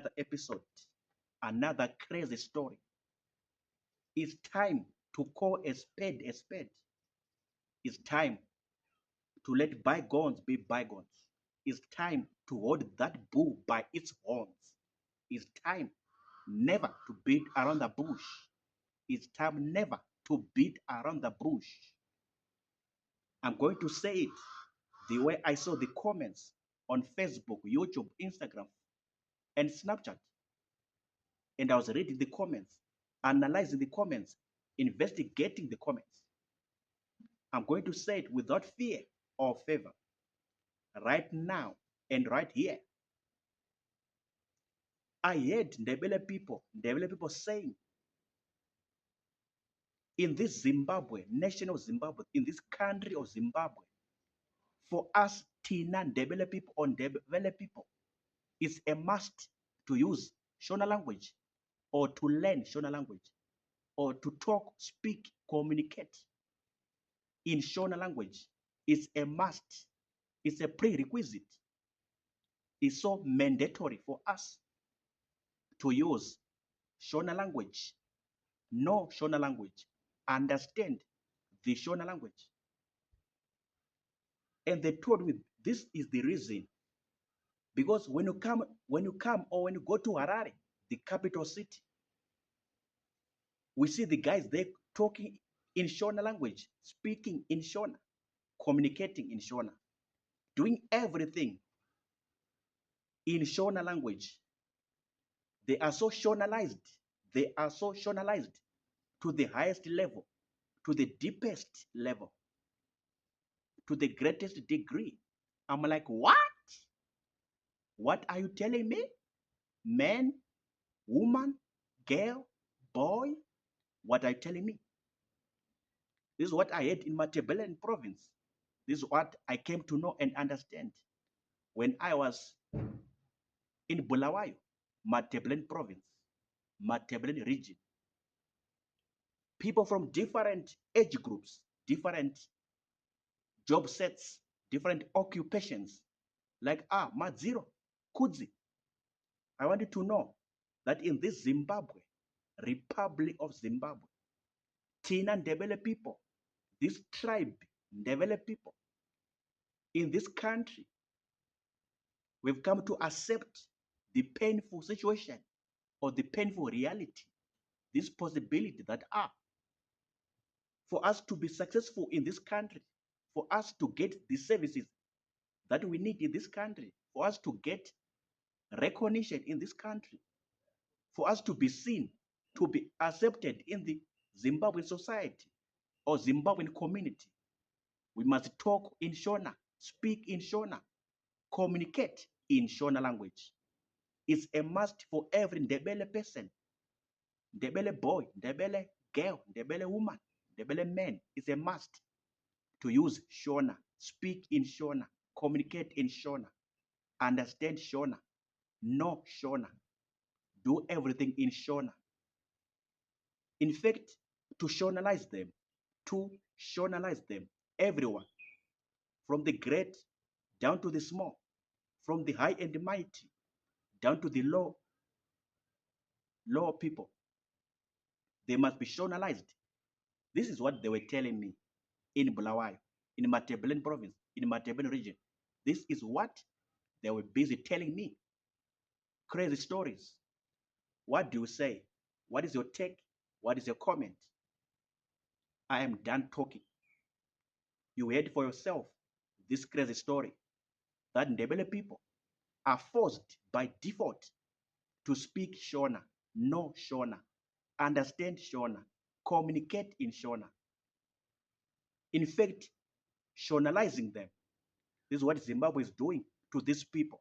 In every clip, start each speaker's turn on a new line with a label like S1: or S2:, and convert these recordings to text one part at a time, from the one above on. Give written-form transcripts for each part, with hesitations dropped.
S1: another episode, another crazy story. It's time to call a spade a spade. It's time to let bygones be bygones. It's time to hold that bull by its horns. It's time never to beat around the bush. It's time never to beat around the bush. I'm going to say it the way I saw the comments on Facebook, YouTube, Instagram, and Snapchat. And I was reading the comments, analyzing the comments, investigating the comments. I'm going to say it without fear or favor, right now and right here. I heard Ndebele people saying, in this Zimbabwe, nation of Zimbabwe, in this country of Zimbabwe, for us Tina Ndebele people or Ndebele people, it's a must to use Shona language or to learn Shona language or to talk, speak, communicate in Shona language. It's a must. It's a prerequisite. It's so mandatory for us to use Shona language, know Shona language, understand the Shona language. And they told me this is the reason. Because when you come or when you go to Harare, the capital city, we see the guys there talking in Shona language, speaking in Shona, communicating in Shona, doing everything in Shona language. They are so Shonalized. They are so Shonalized to the highest level, to the deepest level, to the greatest degree. I'm like, what? What are you telling me? Man, woman, girl, boy, what are you telling me? This is what I heard in Matabeleland province. This is what I came to know and understand when I was in Bulawayo, Matabeleland province, Matabeleland region. People from different age groups, different job sets, different occupations, like Madziro, Kudzi. I wanted to know that in this Zimbabwe, Republic of Zimbabwe, Tina Ndebele people, this tribe, Ndebele people, in this country, we've come to accept the painful situation or the painful reality, this possibility that for us to be successful in this country, for us to get the services that we need in this country, for us to get recognition in this country, for us to be seen, to be accepted in the Zimbabwean society or Zimbabwean community, we must talk in Shona, speak in Shona, communicate in Shona language. It's a must for every Ndebele person, Ndebele boy, Ndebele girl, Ndebele woman, Ndebele man. It's a must to use Shona, speak in Shona, communicate in Shona, understand Shona, know Shona, do everything in Shona. In fact, to Shonalize them, everyone, from the great down to the small, from the high and the mighty down to the low people. They must be Shonalized. This is what they were telling me in Bulawayo, in Matabeleland province, in Matabeleland region. This is what they were busy telling me. Crazy stories. What do you say? What is your take? What is your comment? I am done talking. You heard for yourself this crazy story that Ndebele people are forced by default to speak Shona, know Shona, understand Shona, communicate in Shona. In fact, Shonalizing them. This is what Zimbabwe is doing to these people,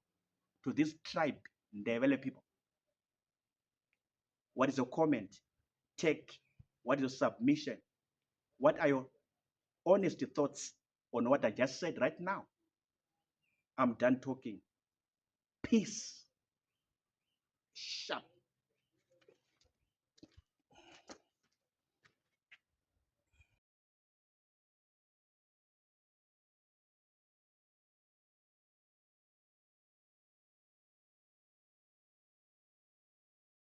S1: to this tribe, Ndebele people. What is your comment? Take. What is your submission? What are your honest thoughts on what I just said right now? I'm done talking. Peace.